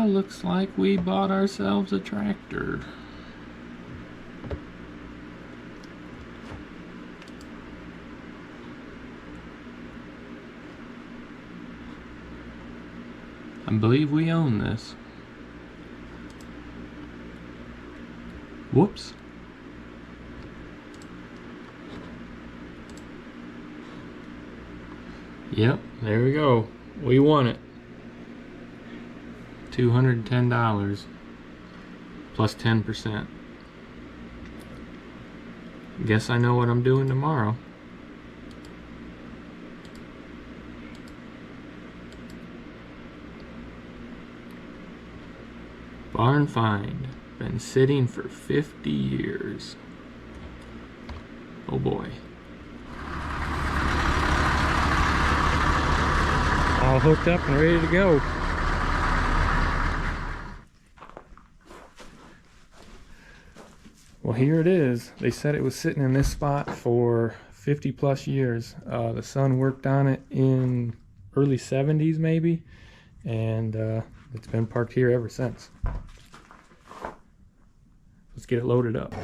Looks like we bought ourselves a tractor. I believe we own this. Whoops. Yep, there we go. We won it. $210 plus 10%. Guess I know what I'm doing tomorrow. Barn find. Been sitting for 50 years. Oh boy. All hooked up and ready to go. Well, here it is. They said it was sitting in this spot for 50 plus years. The son worked on it in early 70s maybe, and it's been parked here ever since. Let's get it loaded up.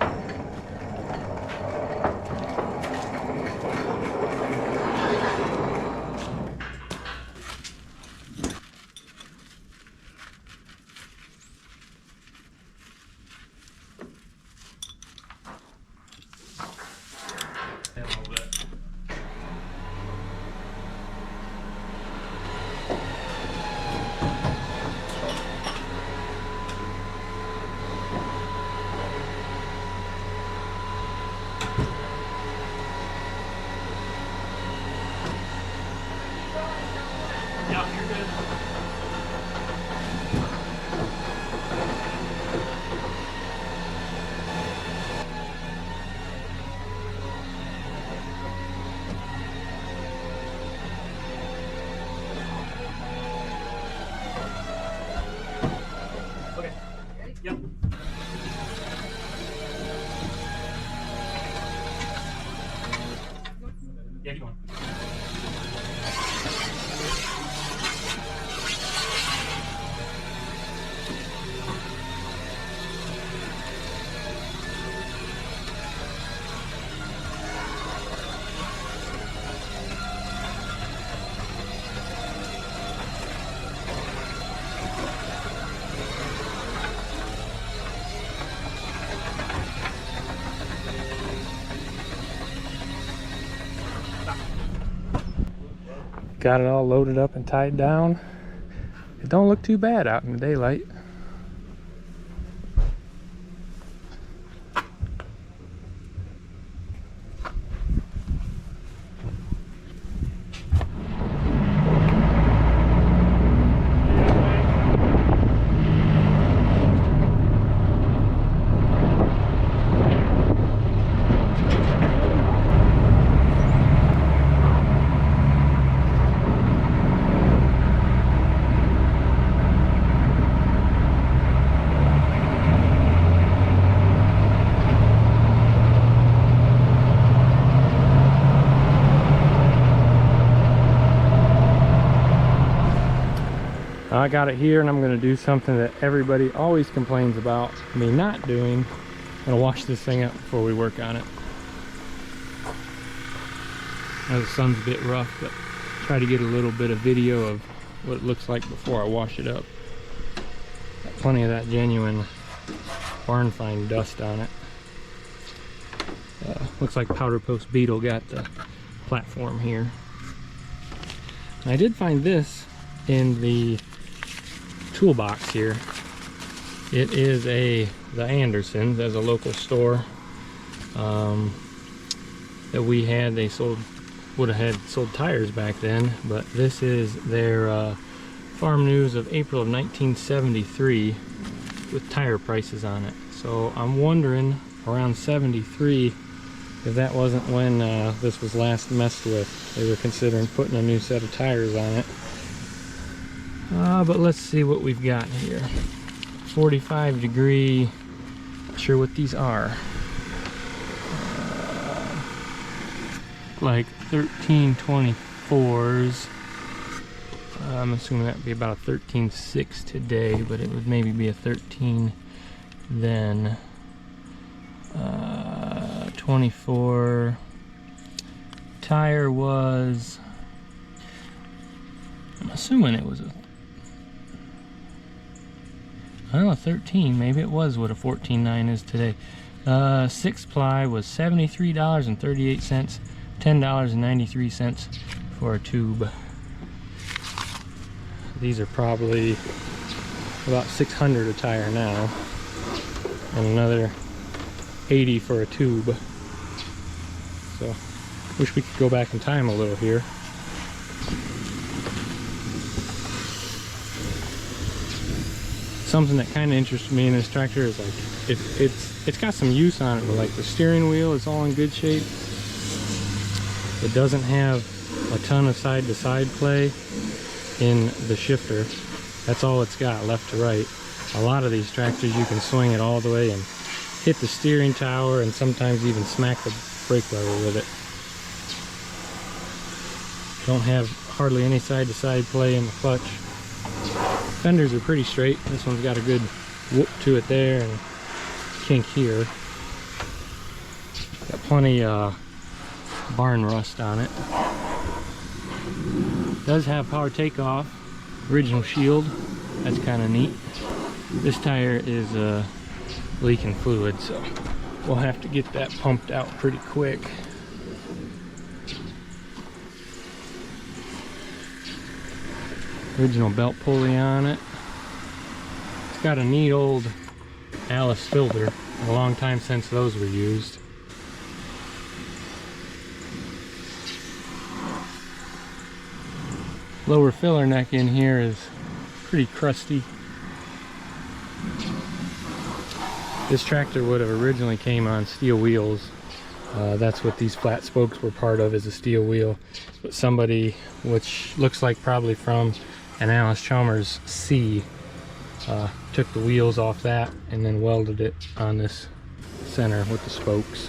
Yep. Yeah, keep going. Got it all loaded up and tied down. It don't look too bad out in the daylight. I got it here, and I'm going to do something that everybody always complains about me not doing. I'm going to wash this thing up before we work on it. Now the sun's a bit rough, but try to get a little bit of video of what it looks like before I wash it up. Got plenty of that genuine barn find dust on it. Looks like Powder Post Beetle got the platform here. And I did find this in the toolbox here. It is the Andersons, as a local store that we had. They would have had sold tires back then, but this is their farm news of April of 1973 with tire prices on it. So I'm wondering, around 73, if that wasn't when this was last messed with. They were considering putting a new set of tires on it. But let's see what we've got here. 45 degree, not sure what these are. Like 1324s. I'm assuming that would be about a 13.6 today, but it would maybe be a 13 then. 24. Tire was, I'm assuming it was a, I don't know, 13. Maybe it was what a 14.9 is today. 6 ply was $73.38, $10.93 for a tube. These are probably about 600 a tire now, and another 80 for a tube. So wish we could go back in time a little here. Something that kind of interested me in this tractor is like it's got some use on it, but like the steering wheel is all in good shape. It doesn't have a ton of side to side play in the shifter. That's all it's got, left to right. A lot of these tractors you can swing it all the way and hit the steering tower and sometimes even smack the brake lever with it. Don't have hardly any side to side play in the clutch. Fenders are pretty straight. This one's got a good whoop to it there and kink here. Got plenty barn rust on it. Does have power takeoff, original shield. That's kind of neat. This tire is leaking fluid, so we'll have to get that pumped out pretty quick. Original belt pulley on it. It's got a neat old Allis filter. A long time since those were used. Lower filler neck in here is pretty crusty. This tractor would have originally came on steel wheels. That's what these flat spokes were part of, is a steel wheel. But somebody, which looks like probably from an Allis Chalmers WC, took the wheels off that and then welded it on this center with the spokes.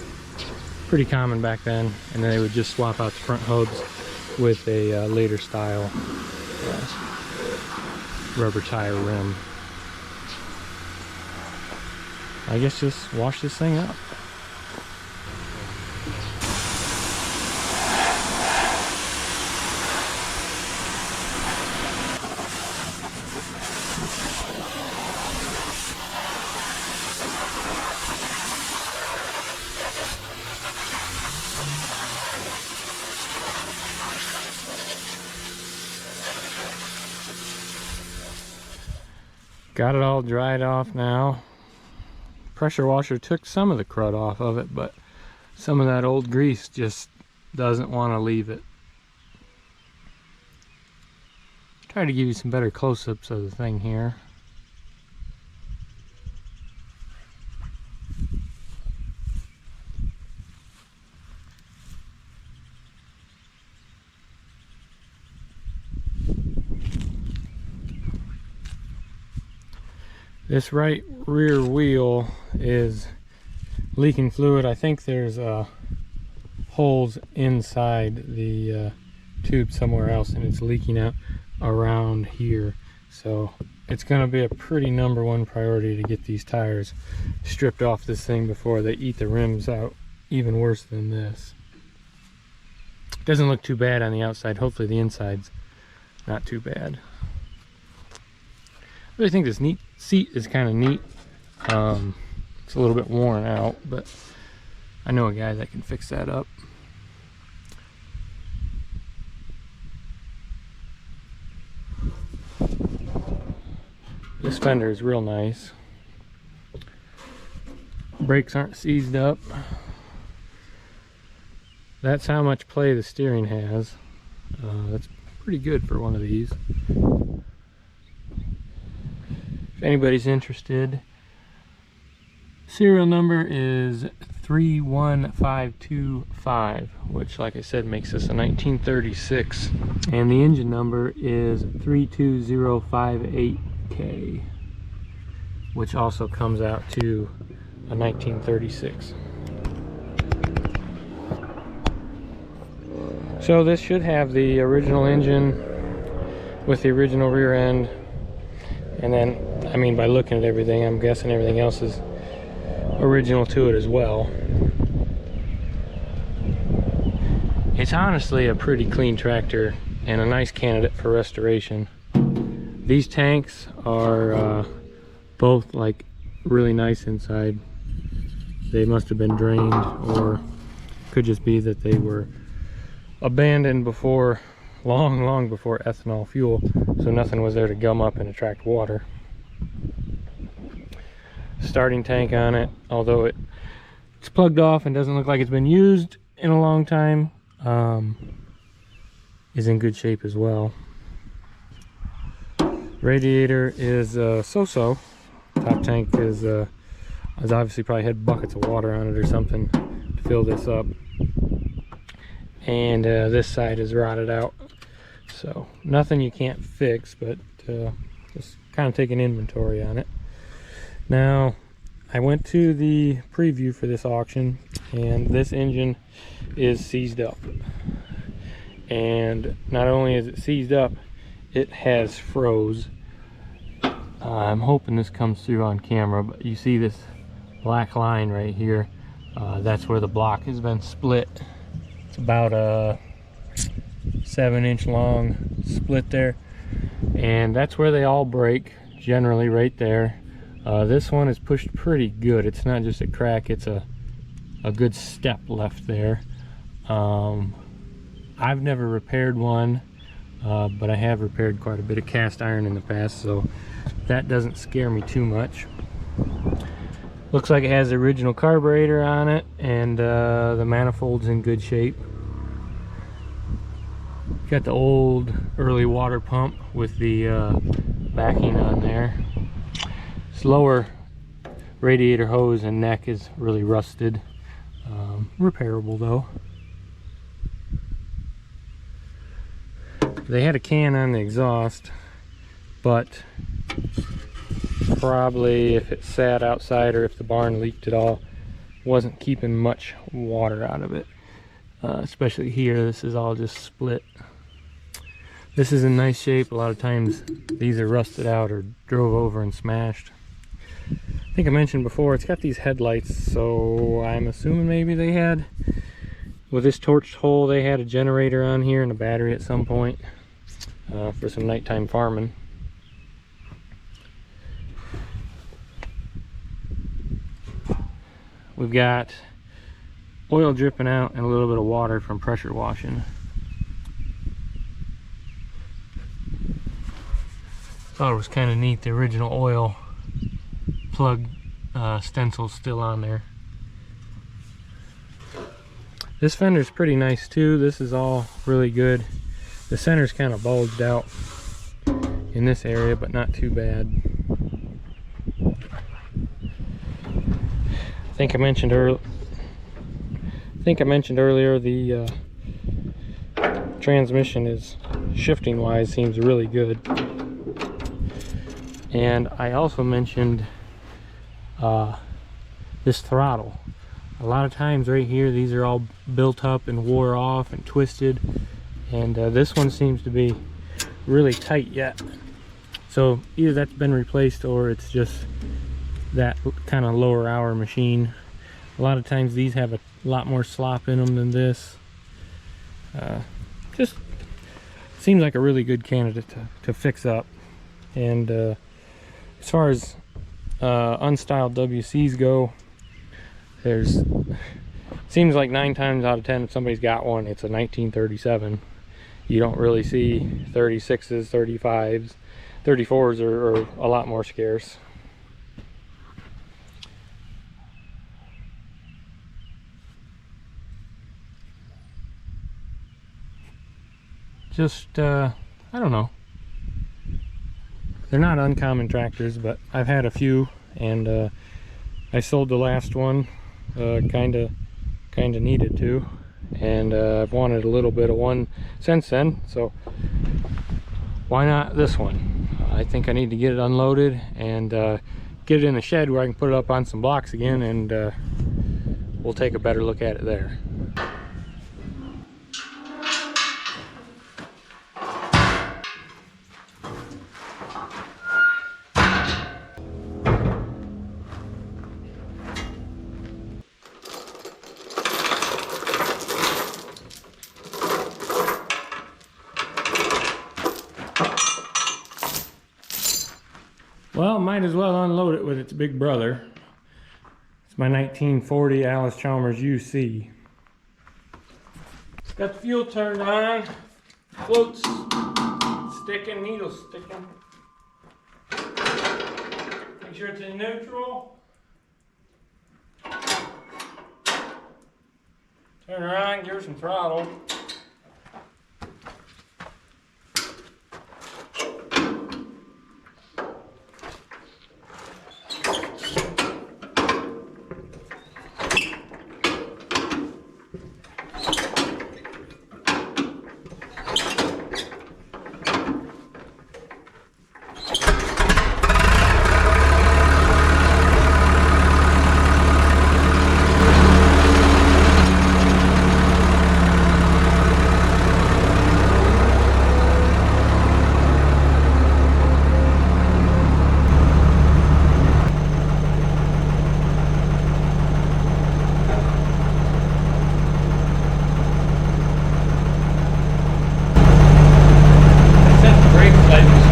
Pretty common back then, and then they would just swap out the front hubs with a later style rubber tire rim. I guess just wash this thing up. Got it all dried off now. Pressure washer took some of the crud off of it, but some of that old grease just doesn't want to leave it. Try to give you some better close-ups of the thing here. This right rear wheel is leaking fluid. I think there's holes inside the tube somewhere else, and it's leaking out around here. So it's going to be a pretty #1 priority to get these tires stripped off this thing before they eat the rims out even worse than this. Doesn't look too bad on the outside. Hopefully the inside's not too bad. I really think this seat is kind of neat. It's a little bit worn out, but I know a guy that can fix that up. This fender is real nice. Brakes aren't seized up. That's how much play the steering has. That's pretty good for one of these. If anybody's interested, serial number is 31525, which, like I said, makes this a 1936, and the engine number is 32058K, which also comes out to a 1936. So this should have the original engine, with the original rear end. And then, I mean, by looking at everything, I'm guessing everything else is original to it as well. It's honestly a pretty clean tractor and a nice candidate for restoration. These tanks are both like really nice inside. They must have been drained, or could just be that they were abandoned before, long before ethanol fuel, so nothing was there to gum up and attract water. Starting tank on it, although it's plugged off and doesn't look like it's been used in a long time, is in good shape as well. Radiator is so-so. Top tank is obviously probably had buckets of water on it or something to fill this up. And this side is rotted out. So nothing you can't fix, but just kind of taking inventory on it. Now, I went to the preview for this auction, and this engine is seized up. And not only is it seized up, it has froze. I'm hoping this comes through on camera, but you see this black line right here. That's where the block has been split. It's about a 7-inch long split there, and that's where they all break, generally right there. This one is pushed pretty good. It's not just a crack, it's a good step left there. I've never repaired one, but I have repaired quite a bit of cast iron in the past, so that doesn't scare me too much. Looks like it has the original carburetor on it, and the manifold's in good shape. Got the old early water pump with the backing on there. This lower radiator hose and neck is really rusted. Repairable though. They had a can on the exhaust, but probably if it sat outside or if the barn leaked at all, wasn't keeping much water out of it. Especially here, this is all just split. This is in nice shape. A lot of times these are rusted out or drove over and smashed. I think I mentioned before, it's got these headlights, so I'm assuming maybe they had, with this torched hole, they had a generator on here and a battery at some point for some nighttime farming. We've got oil dripping out and a little bit of water from pressure washing. Thought it was kind of neat, the original oil plug stencil's still on there. This fender's pretty nice too. This is all really good. The center's kind of bulged out in this area, but not too bad. I think I mentioned earlier the transmission is, shifting wise, seems really good. And I also mentioned this throttle. A lot of times right here, these are all built up and wore off and twisted, and this one seems to be really tight yet. So either that's been replaced or it's just that kind of lower hour machine. A lot of times these have a lot more slop in them than this. Just seems like a really good candidate to fix up. And as far as unstyled WCs go, seems like 9 times out of 10 if somebody's got one, it's a 1937. You don't really see 36s, 35s. 34s are a lot more scarce. Just I don't know, they're not uncommon tractors, but I've had a few, and I sold the last one, kind of needed to, and I've wanted a little bit of one since then, so why not this one? I think I need to get it unloaded and get it in the shed where I can put it up on some blocks again, and we'll take a better look at it there. Well, might as well unload it with its big brother. It's my 1940 Allis Chalmers WC. Got the fuel turned on. Floats sticking, needles sticking. Make sure it's in neutral. Turn her on, give her some throttle.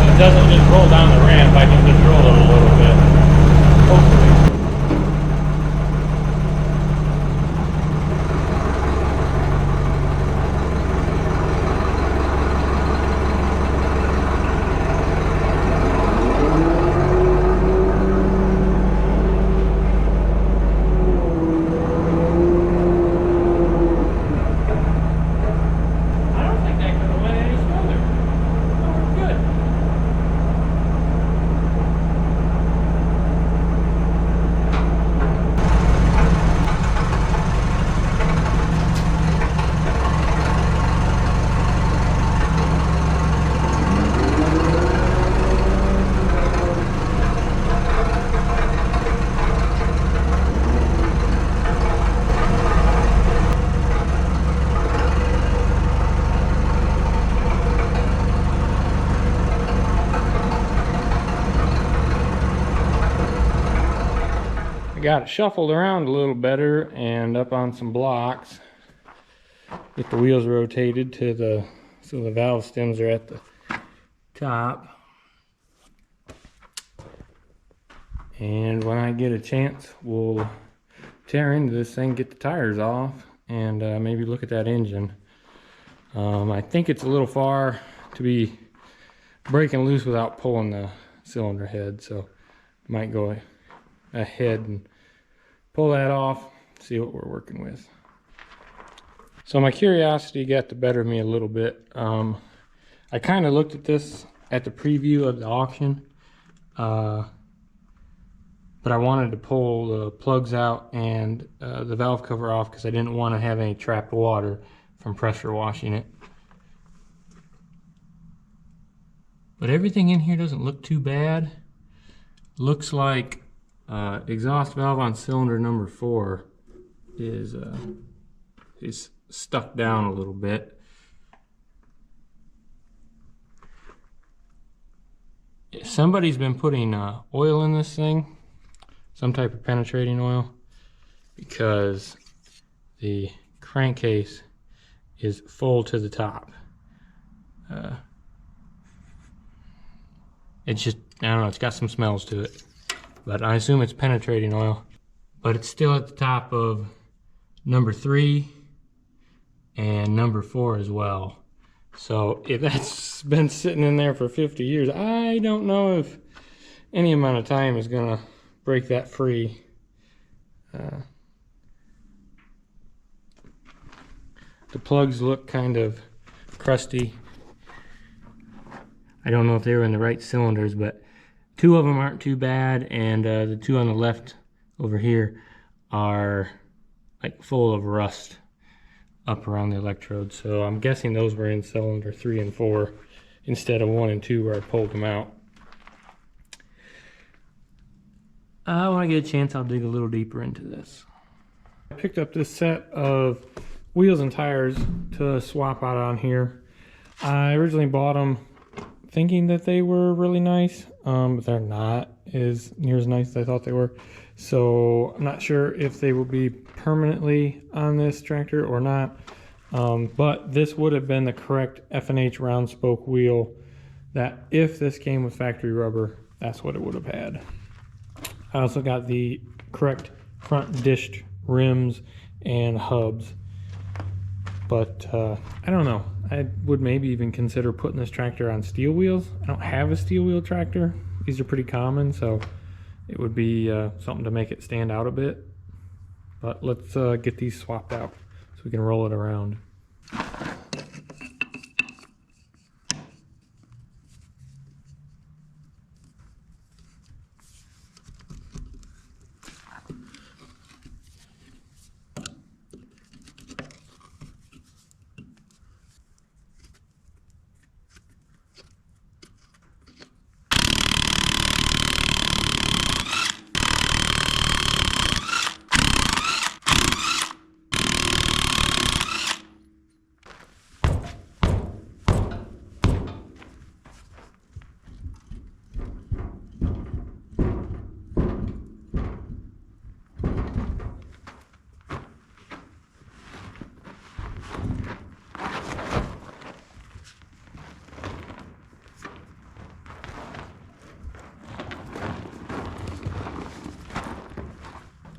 It doesn't just roll down the ramp, I can control it a little bit. Hopefully. I don't think that could have went any smoother. Oh, we're good. Got it shuffled around a little better and up on some blocks. Get the wheels rotated to the so the valve stems are at the top. And when I get a chance, we'll tear into this thing, get the tires off, and maybe look at that engine. I think it's a little far to be breaking loose without pulling the cylinder head, so I might go ahead and pull that off, see what we're working with. So my curiosity got the better of me a little bit. I kind of looked at this at the preview of the auction, but I wanted to pull the plugs out and the valve cover off because I didn't want to have any trapped water from pressure washing it. But everything in here doesn't look too bad. Looks like exhaust valve on cylinder number 4 is stuck down a little bit. Somebody's been putting oil in this thing, some type of penetrating oil, because the crankcase is full to the top. It's just, I don't know, it's got some smells to it. But I assume it's penetrating oil. But it's still at the top of number 3 and number 4 as well. So if that's been sitting in there for 50 years, I don't know if any amount of time is gonna break that free. The plugs look kind of crusty. I don't know if they were in the right cylinders, but 2 of them aren't too bad, and the 2 on the left over here are like full of rust up around the electrodes. So I'm guessing those were in cylinder 3 and 4 instead of 1 and 2 where I pulled them out. When I get a chance, I'll dig a little deeper into this. I picked up this set of wheels and tires to swap out on here. I originally bought them thinking that they were really nice, but they're not as near as nice as I thought they were. So I'm not sure if they will be permanently on this tractor or not, but this would have been the correct F&H round spoke wheel that if this came with factory rubber, that's what it would have had. I also got the correct front dished rims and hubs. But I don't know. I would maybe even consider putting this tractor on steel wheels. I don't have a steel wheel tractor. These are pretty common, so it would be something to make it stand out a bit. But let's get these swapped out so we can roll it around.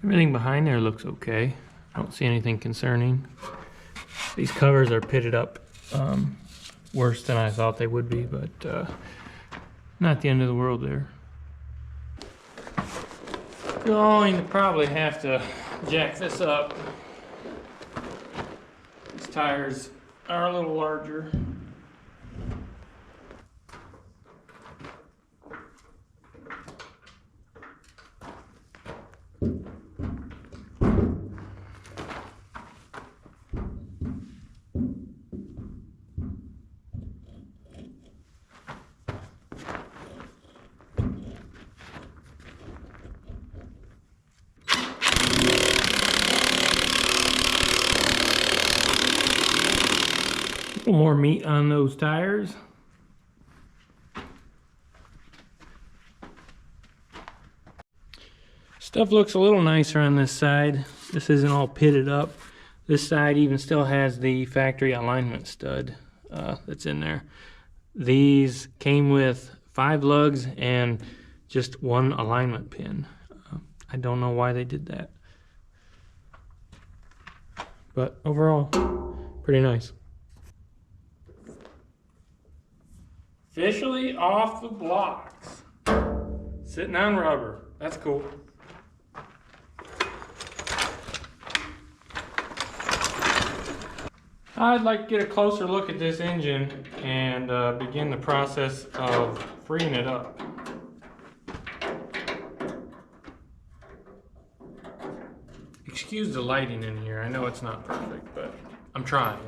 Everything behind there looks okay. I don't see anything concerning. These covers are pitted up worse than I thought they would be, but not the end of the world there. Going to probably have to jack this up. These tires are a little larger. A little more meat on those tires. Stuff looks a little nicer on this side. This isn't all pitted up. This side even still has the factory alignment stud that's in there. These came with 5 lugs and just 1 alignment pin. I don't know why they did that. But overall, pretty nice. Officially off the blocks. Sitting on rubber. That's cool. I'd like to get a closer look at this engine and begin the process of freeing it up. Excuse the lighting in here. I know it's not perfect, but I'm trying.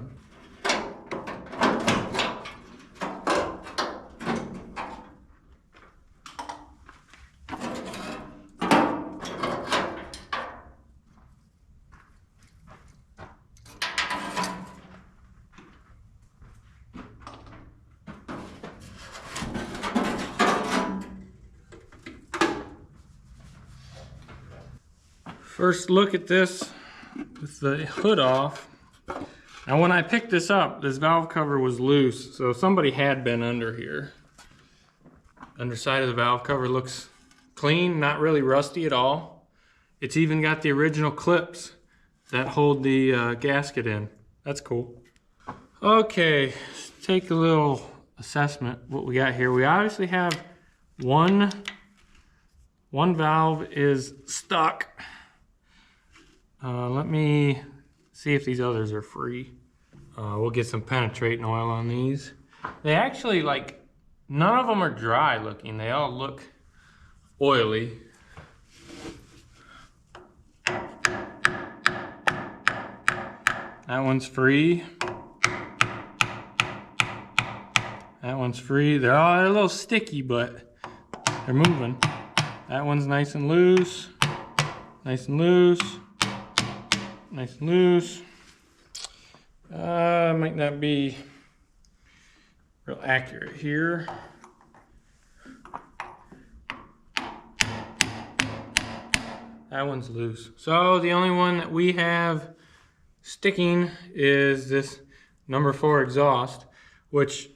First look at this with the hood off. Now when I picked this up, this valve cover was loose, so somebody had been under here. Underside of the valve cover looks clean, not really rusty at all. It's even got the original clips that hold the gasket in. That's cool. Okay, let's take a little assessment what we got here. We obviously have one valve is stuck. Let me see if these others are free. We'll get some penetrating oil on these. They actually, like, none of them are dry looking. They all look oily. That one's free. That one's free. They're a little sticky, but they're moving. That one's nice and loose. Nice and loose. Nice and loose. Might not be real accurate here. That one's loose. So the only one that we have sticking is this number 4 exhaust, which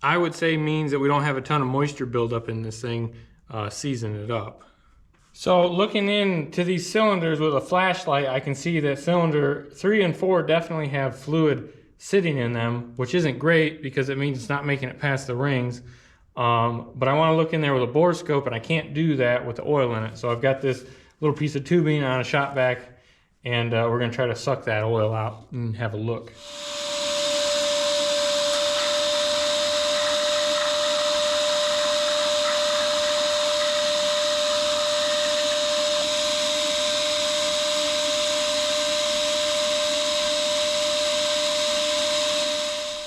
I would say means that we don't have a ton of moisture buildup in this thing. season it up. So looking into these cylinders with a flashlight, I can see that cylinder 3 and 4 definitely have fluid sitting in them, which isn't great because it means it's not making it past the rings. But I want to look in there with a bore scope, and I can't do that with the oil in it. So I've got this little piece of tubing on a shop vac, and we're going to try to suck that oil out and have a look.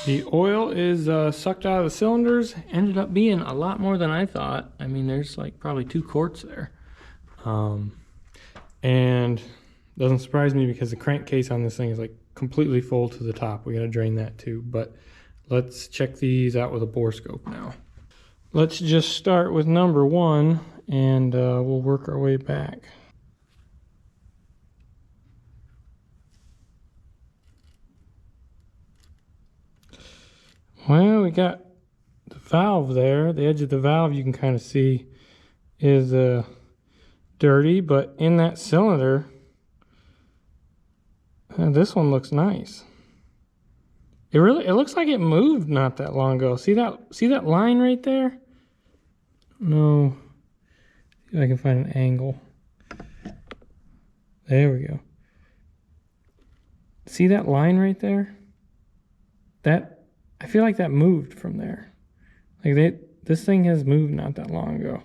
The oil is sucked out of the cylinders. Ended up being a lot more than I thought. I mean, there's like probably 2 quarts there. And doesn't surprise me because the crankcase on this thing is like completely full to the top. We gotta drain that too. But let's check these out with a bore scope now. Let's just start with number 1 and we'll work our way back. Well, we got the valve there. The edge of the valve you can kind of see is dirty, but in that cylinder, this one looks nice. It looks like it moved not that long ago. See that line right there? No. See if I can find an angle. There we go. See that line right there? I feel like that moved from there. Like this thing has moved not that long ago.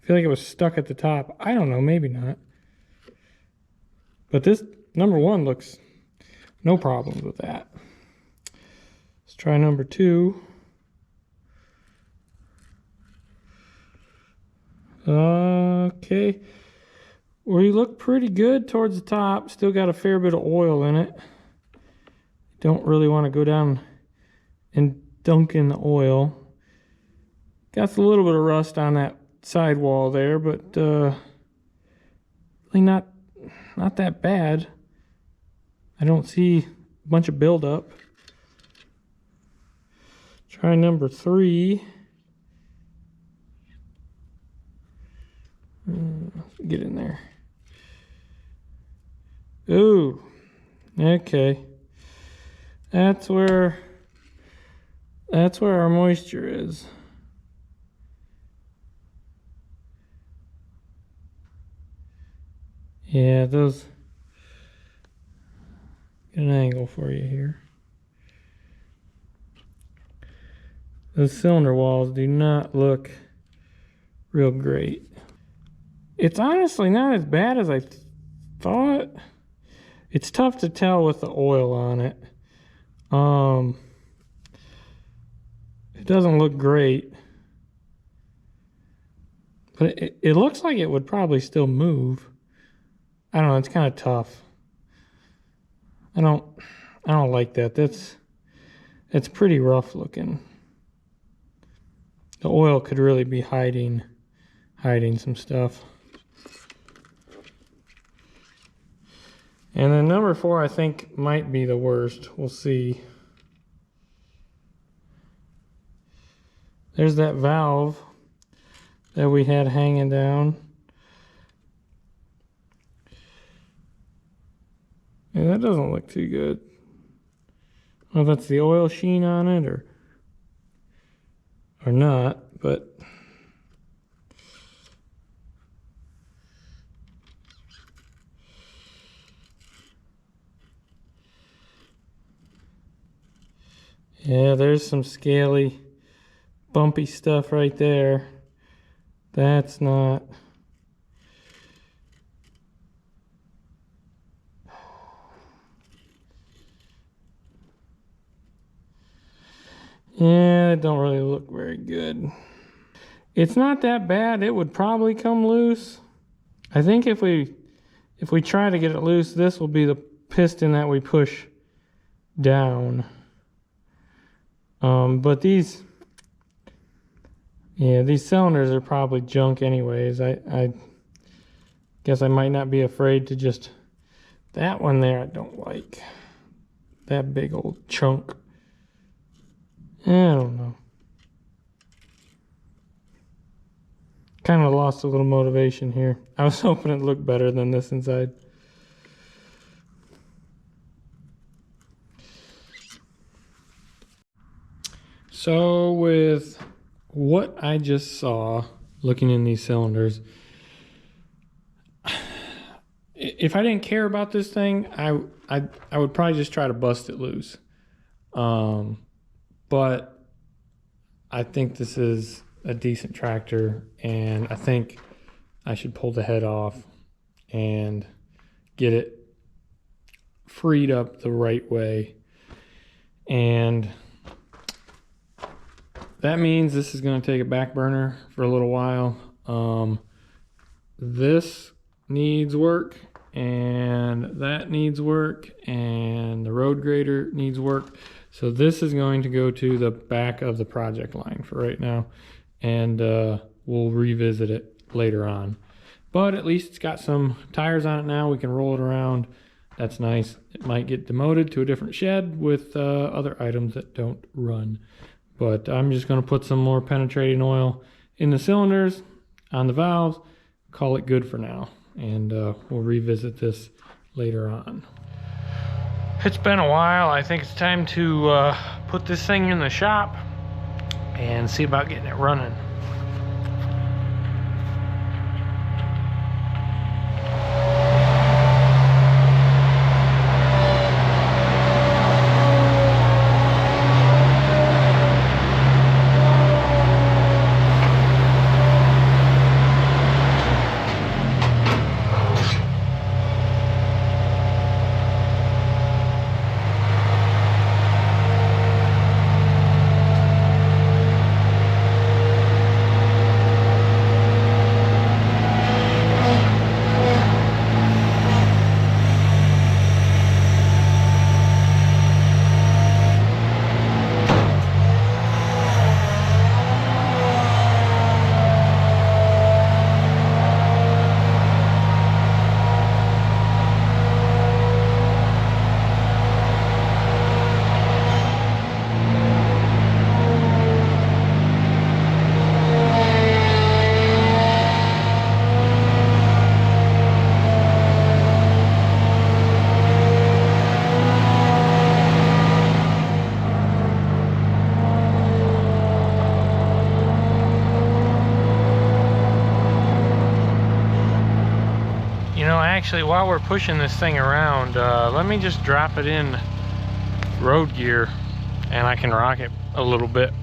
I feel like it was stuck at the top. I don't know, maybe not. But this number 1 looks no problems with that. Let's try number 2. Okay. We look pretty good towards the top. Still got a fair bit of oil in it. Don't really want to go down and dunk in the oil. Got a little bit of rust on that sidewall there, but really not that bad. I don't see a bunch of buildup. Try number 3. Get in there. Ooh, okay. That's where our moisture is. Yeah, those. Get an angle for you here. Those cylinder walls do not look real great. It's honestly not as bad as I thought. It's tough to tell with the oil on it. It doesn't look great, but it looks like it would probably still move. I don't know, it's kind of tough. I don't like that. It's pretty rough looking. The oil could really be hiding some stuff. And then number 4, I think, might be the worst. We'll see. There's that valve that we had hanging down. And that doesn't look too good. I don't know if that's the oil sheen on it or not, but yeah, there's some scaly, bumpy stuff right there. That's not. Yeah, it don't really look very good. It's not that bad. It would probably come loose. I think if we try to get it loose, this will be the piston that we push down. But these cylinders are probably junk anyways. I guess I might not be afraid to just... That one there I don't like. That big old chunk. I don't know. Kind of lost a little motivation here. I was hoping it looked better than this inside. So with what I just saw looking in these cylinders, if I didn't care about this thing, I would probably just try to bust it loose. But I think this is a decent tractor, and I think I should pull the head off and get it freed up the right way. And that means this is going to take a back burner for a little while. This needs work, and that needs work, and the road grader needs work. So this is going to go to the back of the project line for right now, and we'll revisit it later on. But at least it's got some tires on it now. We can roll it around. That's nice. It might get demoted to a different shed with other items that don't run. But I'm just going to put some more penetrating oil in the cylinders, on the valves, call it good for now. And we'll revisit this later on. It's been a while. I think it's time to put this thing in the shop and see about getting it running. Actually, while we're pushing this thing around, let me just drop it in road gear and I can rock it a little bit.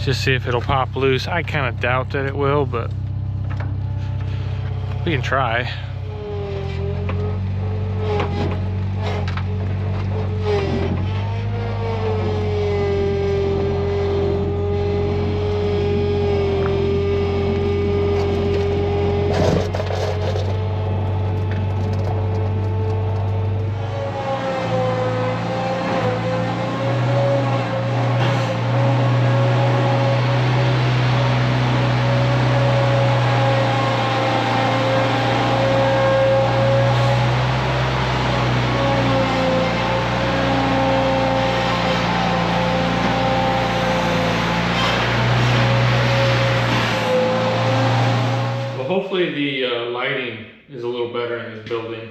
Just see if it'll pop loose. I kind of doubt that it will, but we can try. Hopefully the lighting is a little better in this building.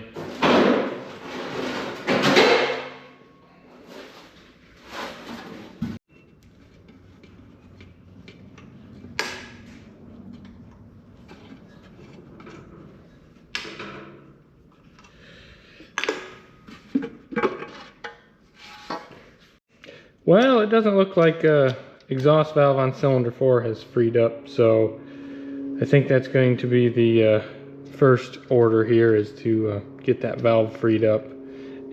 Well, it doesn't look like exhaust valve on cylinder 4 has freed up, so I think that's going to be the first order here, is to get that valve freed up.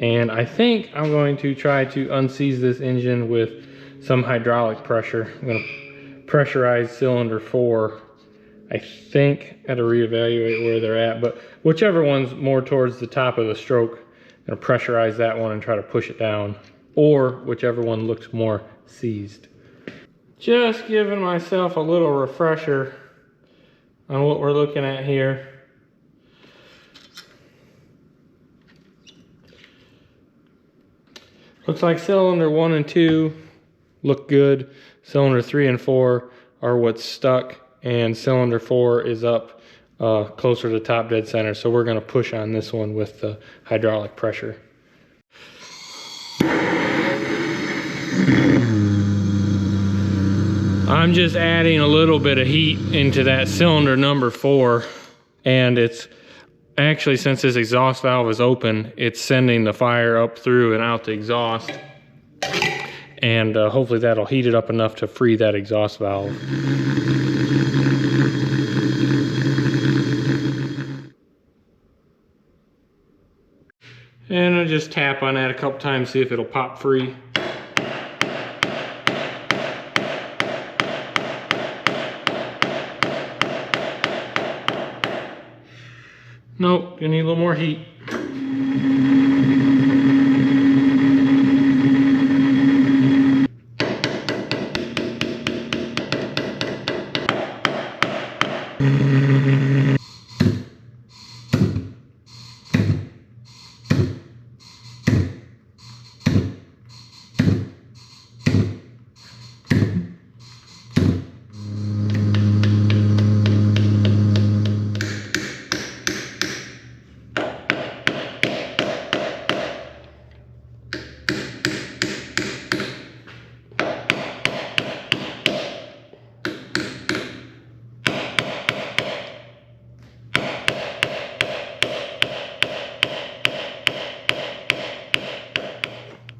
And I think I'm going to try to unseize this engine with some hydraulic pressure. I'm going to pressurize cylinder 4. I think I gotta reevaluate where they're at, but whichever one's more towards the top of the stroke, I'm gonna pressurize that one and try to push it down, or whichever one looks more seized. Just giving myself a little refresher on what we're looking at here. Looks like cylinder 1 and 2 look good. Cylinder 3 and 4 are what's stuck, and cylinder 4 is up closer to top dead center. So we're gonna push on this one with the hydraulic pressure. I'm just adding a little bit of heat into that cylinder number 4, and it's actually, since this exhaust valve is open, it's sending the fire up through and out the exhaust, and hopefully that'll heat it up enough to free that exhaust valve. And I'll just tap on that a couple times, see if it'll pop free. Nope, you need a little more heat.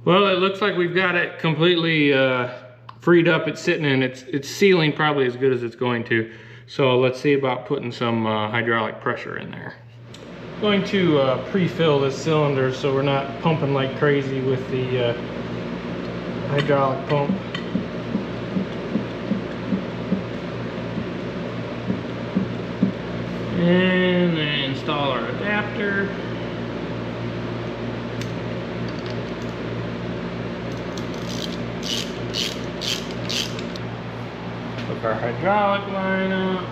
Well, it looks like we've got it completely freed up. It's sitting in, it's sealing probably as good as it's going to. So let's see about putting some hydraulic pressure in there. I'm going to pre-fill this cylinder so we're not pumping like crazy with the hydraulic pump. And then install our adapter. Hook our hydraulic line up.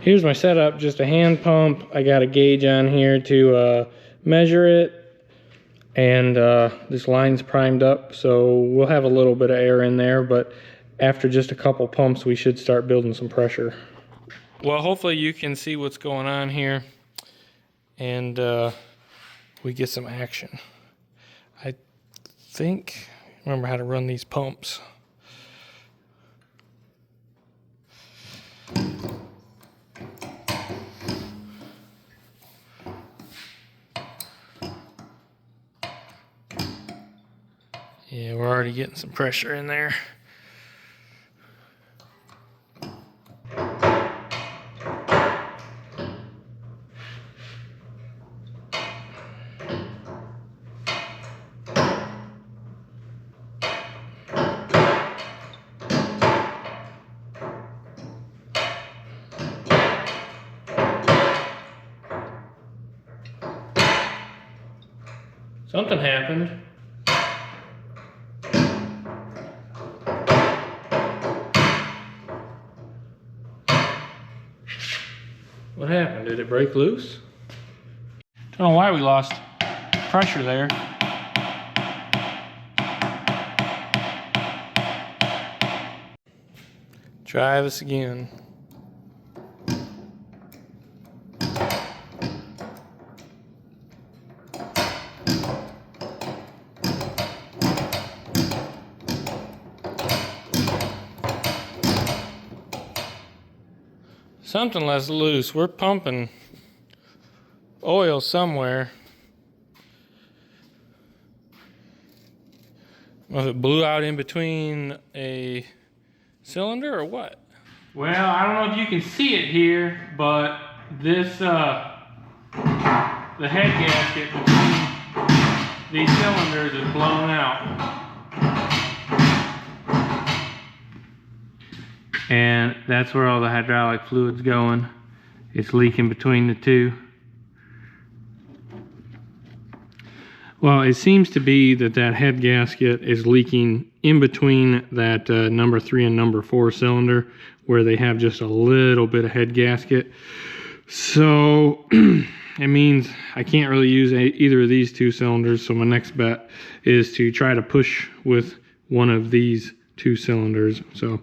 Here's my setup, just a hand pump. I got a gauge on here to measure it, and this line's primed up, so we'll have a little bit of air in there, but after just a couple pumps we should start building some pressure. Well, hopefully you can see what's going on here, and we get some action. I think I remember how to run these pumps. Yeah, we're already getting some pressure in there. Something happened. What happened? Did it break loose? Don't know why we lost pressure there. Try this again. Something less loose. We're pumping oil somewhere. Well, it blew out in between a cylinder or what? Well, I don't know if you can see it here, but this the head gasket between these cylinders is blown out. And that's where all the hydraulic fluid's going. It's leaking between the two. Well, it seems to be that that head gasket is leaking in between that number 3 and number 4 cylinder, where they have just a little bit of head gasket. So it means I can't really use either of these two cylinders. So my next bet is to try to push with one of these two cylinders. So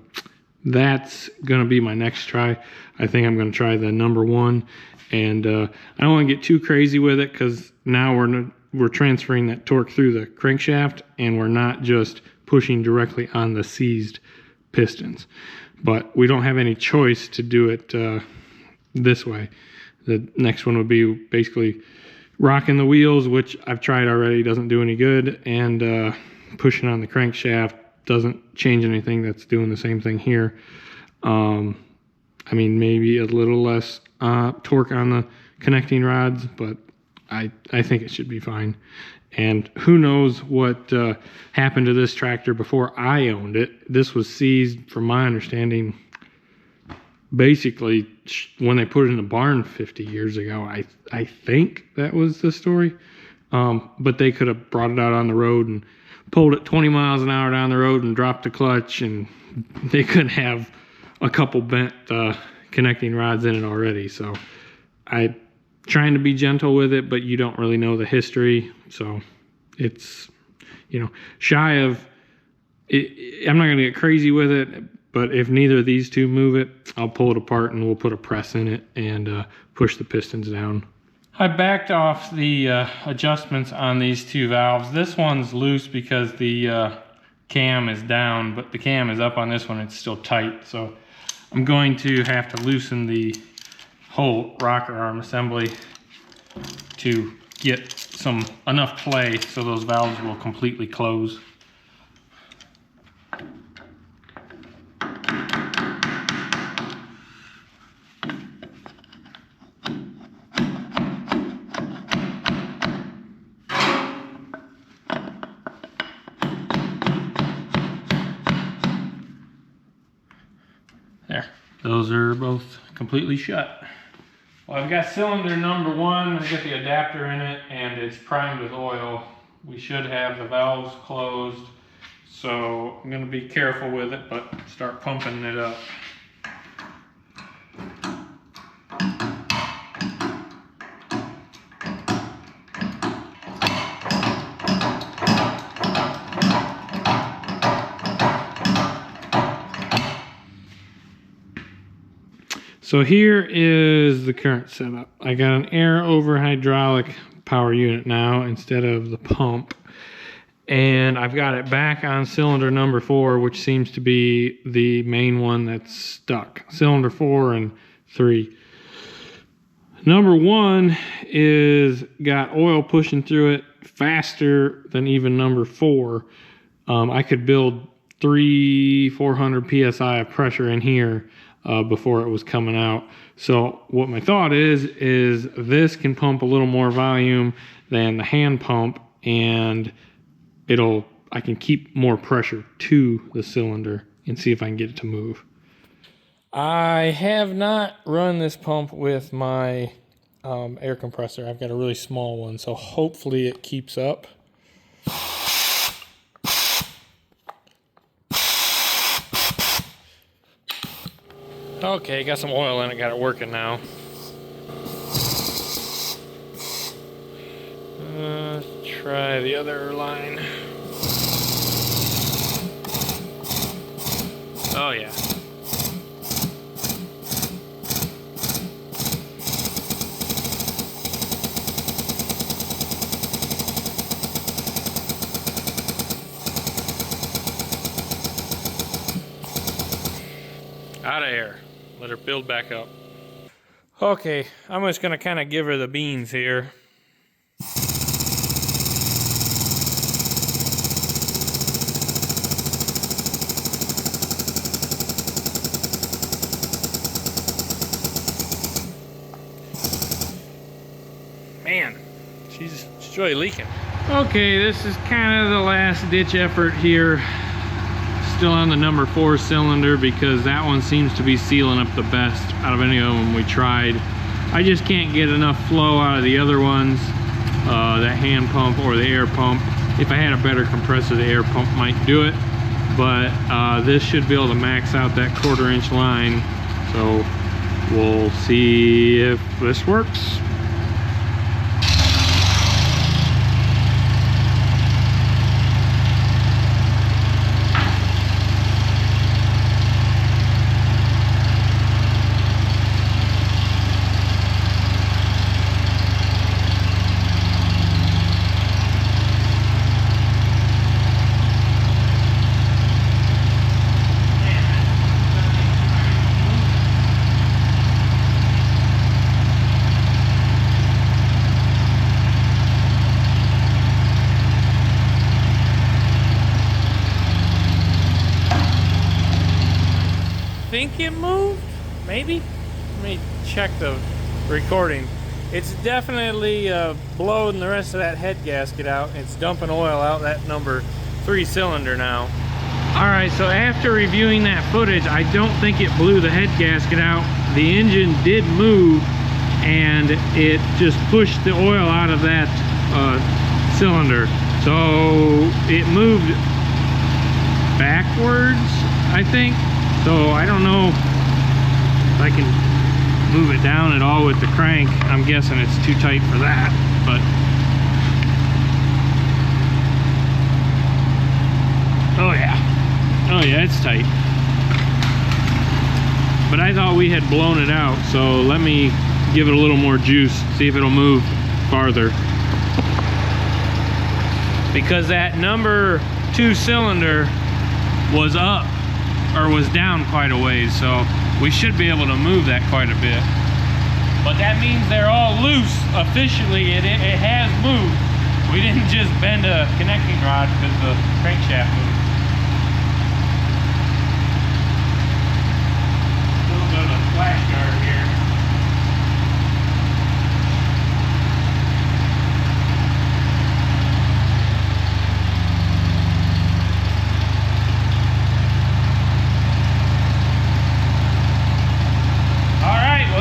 that's gonna be my next try. I think I'm gonna try the number one, and I don't want to get too crazy with it because now we're transferring that torque through the crankshaft, and we're not just pushing directly on the seized pistons. But we don't have any choice to do it this way. The next one would be basically rocking the wheels, which I've tried already, doesn't do any good, and pushing on the crankshaft doesn't change anything. That's doing the same thing here. I mean, maybe a little less torque on the connecting rods, but I think it should be fine. And who knows what happened to this tractor before I owned it. This was seized, from my understanding, basically when they put it in a barn 50 years ago. I think that was the story. But they could have brought it out on the road and pulled it 20 miles an hour down the road and dropped the clutch, and they could have a couple bent connecting rods in it already. So I'm trying to be gentle with it, but you don't really know the history. So it's, you know, shy of it. I'm not going to get crazy with it, but if neither of these two move it, I'll pull it apart and we'll put a press in it and push the pistons down. I backed off the adjustments on these two valves. This one's loose because the cam is down, but the cam is up on this one. It's still tight. So I'm going to have to loosen the whole rocker arm assembly to get enough play so those valves will completely close. There, those are both completely shut. Well, I've got cylinder number one, I've got the adapter in it, and it's primed with oil. We should have the valves closed, so I'm going to be careful with it, but start pumping it up. So here is the current setup. I got an air over hydraulic power unit now instead of the pump. And I've got it back on cylinder number 4, which seems to be the main one that's stuck. Cylinder 4 and 3. Number 1 is got oil pushing through it faster than even number 4. I could build 300-400 psi of pressure in here before it was coming out. So what my thought is this can pump a little more volume than the hand pump, and I can keep more pressure to the cylinder and see if I can get it to move. I have not run this pump with my air compressor. I've got a really small one, so hopefully it keeps up. Okay, got some oil in it, got it working now. Try the other line. Oh yeah. Out of air. Let her build back up. Okay, I'm just gonna kind of give her the beans here. Man, she's really leaking. Okay, this is kind of the last ditch effort here. Still on the number 4 cylinder because that one seems to be sealing up the best out of any of them we tried. I just can't get enough flow out of the other ones, that hand pump or the air pump. If I had a better compressor, the air pump might do it, but this should be able to max out that 1/4 inch line. So we'll see if this works. Think it moved? Maybe? Let me check the recording. It's definitely blowing the rest of that head gasket out. It's dumping oil out that number 3 cylinder now. Alright, so after reviewing that footage, I don't think it blew the head gasket out. The engine did move, and it just pushed the oil out of that cylinder. So it moved backwards, I think. So I don't know if I can move it down at all with the crank. I'm guessing it's too tight for that, but oh yeah, it's tight. But I thought we had blown it out, so let me give it a little more juice, see if it'll move farther. Because that number 2 cylinder was up, or was down quite a ways, so we should be able to move that quite a bit. But that means they're all loose officially. It has moved. We didn't just bend a connecting rod because the crankshaft moved. A little bit of a splash guard here.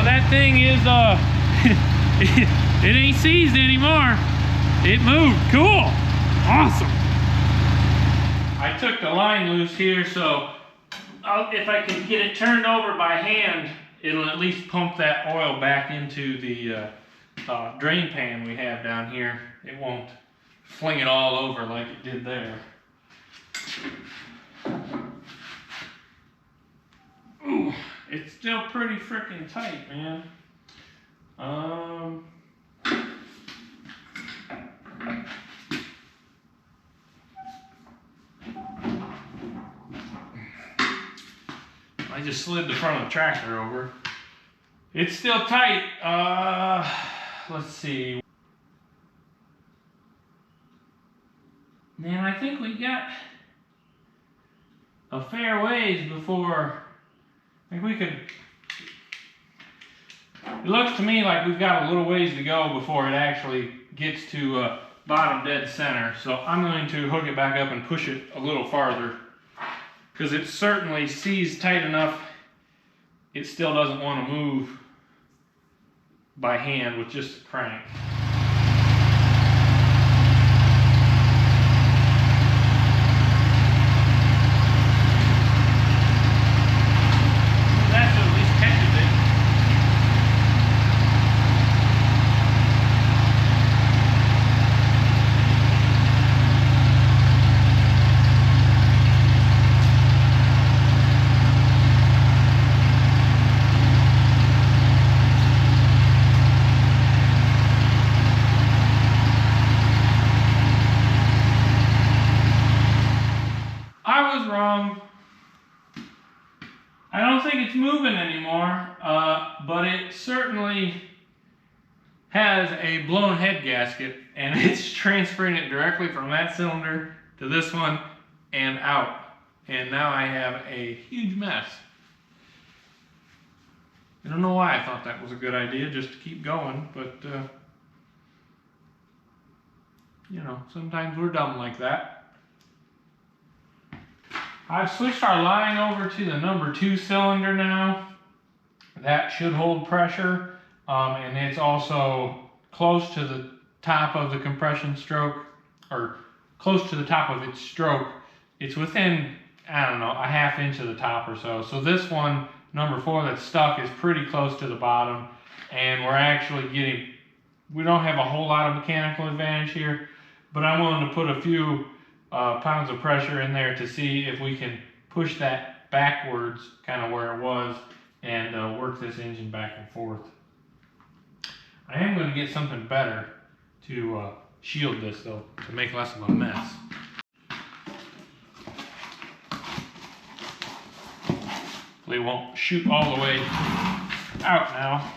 That thing is it ain't seized anymore. It moved. Cool. Awesome. I took the line loose here, so if I can get it turned over by hand, it'll at least pump that oil back into the drain pan we have down here. It won't fling it all over like it did there. Ooh, it's still pretty freaking tight, man. I just slid the front of the tractor over. It's still tight. Let's see. Man, I think we got a fair ways before. I think we could. It looks to me like we've got a little ways to go before it actually gets to bottom dead center. So I'm going to hook it back up and push it a little farther, because it's certainly seized tight enough. It still doesn't want to move by hand with just a crank. I don't think it's moving anymore, but it certainly has a blown head gasket, and it's transferring it directly from that cylinder to this one and out. And now I have a huge mess. I don't know why I thought that was a good idea, just to keep going, but you know, sometimes we're dumb like that. I've switched our line over to the number 2 cylinder now. That should hold pressure, and it's also close to the top of the compression stroke, or close to the top of its stroke. It's within, I don't know, a ½ inch of the top or so. So this one number 4 that's stuck is pretty close to the bottom, and we're actually getting, we don't have a whole lot of mechanical advantage here, but I'm willing to put a few pounds of pressure in there to see if we can push that backwards, kind of where it was, and work this engine back and forth. I am going to get something better to shield this though, to make less of a mess. They won't shoot all the way out now.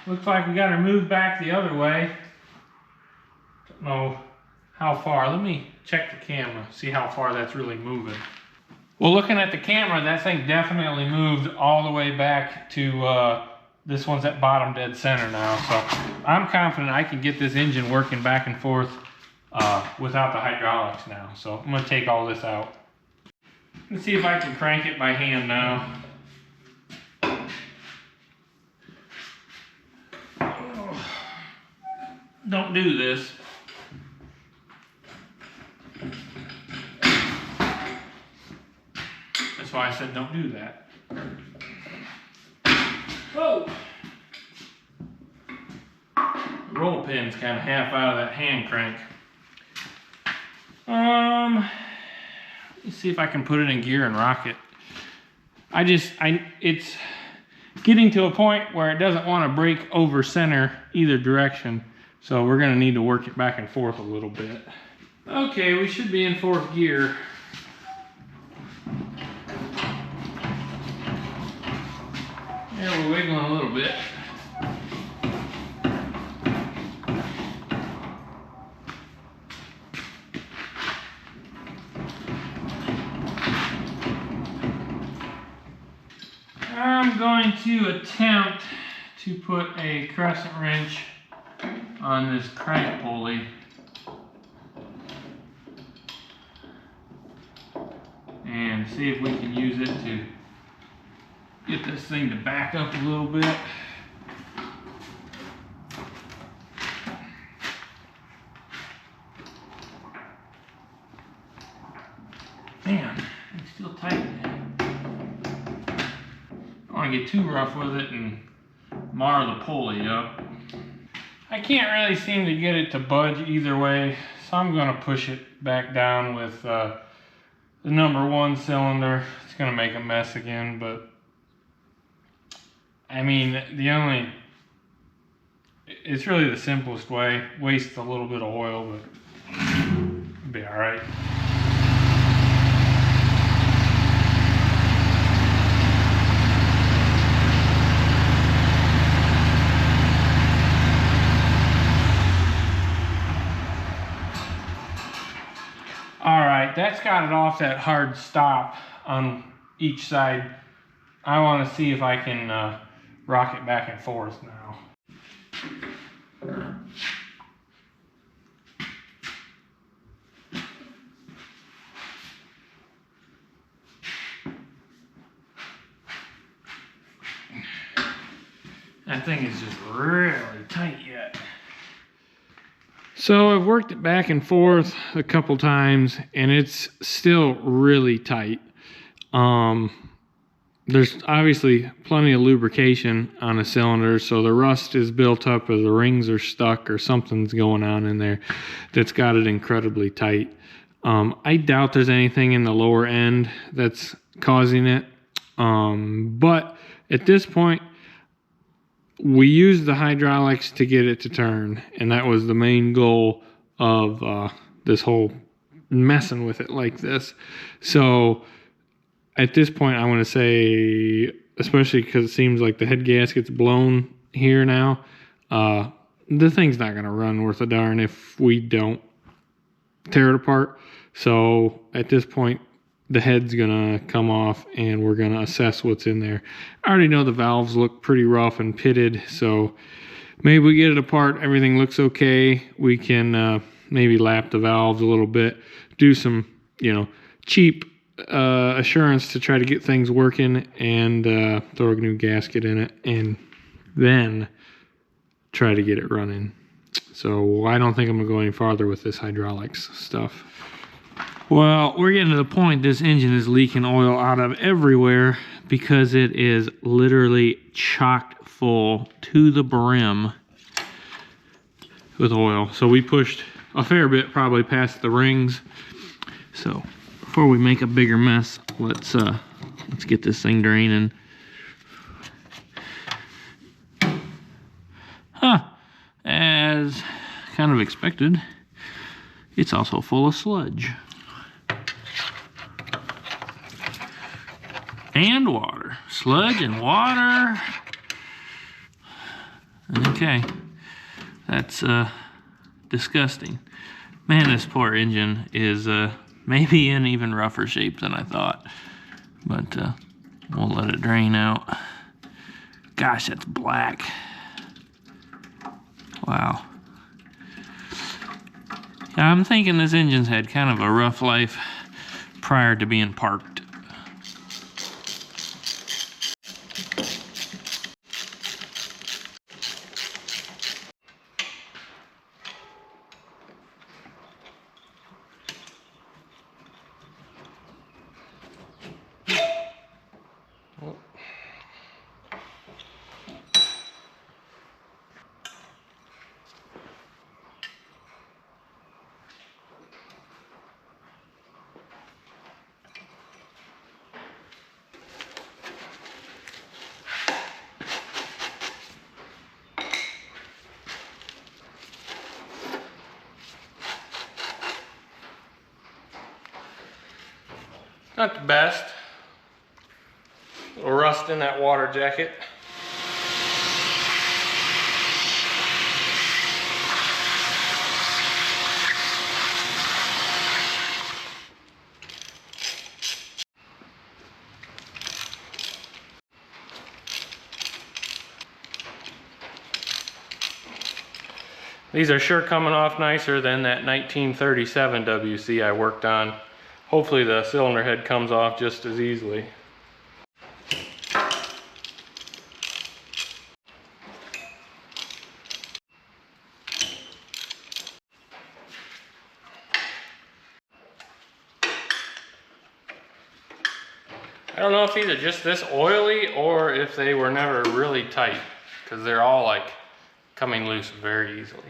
Looks like we got her moved back the other way. Don't know how far. Let me check the camera, see how far that's really moving. Well, looking at the camera, that thing definitely moved all the way back to this one's at bottom dead center now. So I'm confident I can get this engine working back and forth without the hydraulics now. So I'm going to take all this out. Let's see if I can crank it by hand now. Don't do this. That's why I said don't do that. Whoa! The roll pin's kind of half out of that hand crank. Let's see if I can put it in gear and rock it. It's getting to a point where it doesn't want to break over center either direction. So we're going to need to work it back and forth a little bit. Okay, we should be in 4th gear. Yeah, we're wiggling a little bit. I'm going to attempt to put a crescent wrench on this crank pulley and see if we can use it to get this thing to back up a little bit. Man, it's still tight. I don't want to get too rough with it and mar the pulley up. I can't really seem to get it to budge either way, so I'm going to push it back down with the number 1 cylinder. It's going to make a mess again, but I mean, it's really the simplest way. Wastes a little bit of oil, but it'll be all right. Alright, that's got it off that hard stop on each side. I want to see if I can rock it back and forth now. That thing is just really tight yet. So I've worked it back and forth a couple times and it's still really tight. There's obviously plenty of lubrication on a cylinder, so the rust is built up or the rings are stuck or something's going on in there that's got it incredibly tight. I doubt there's anything in the lower end that's causing it. But at this point, we used the hydraulics to get it to turn, and that was the main goal of this whole messing with it like this. So at this point, I want to say, especially because it seems like the head gasket's blown here now, the thing's not going to run worth a darn if we don't tear it apart. So at this point, the head's going to come off and we're going to assess what's in there. I already know the valves look pretty rough and pitted, so maybe we get it apart, everything looks okay. We can maybe lap the valves a little bit, do some, you know, cheap assurance to try to get things working, and throw a new gasket in it, and then try to get it running. So I don't think I'm gonna go any farther with this hydraulics stuff. Well, we're getting to the point this engine is leaking oil out of everywhere because it is literally chocked full to the brim with oil. So we pushed a fair bit, probably past the rings. So before we make a bigger mess, let's get this thing draining. As kind of expected, it's also full of sludge. And water. Sludge and water. Okay. That's disgusting. Man, this poor engine is maybe in even rougher shape than I thought. But we'll let it drain out. Gosh, that's black. Wow. I'm thinking this engine's had kind of a rough life prior to being parked. Not the best. A little rust in that water jacket. These are sure coming off nicer than that 1937 WC I worked on. Hopefully the cylinder head comes off just as easily. I don't know if these are just this oily or if they were never really tight, because they're all like coming loose very easily.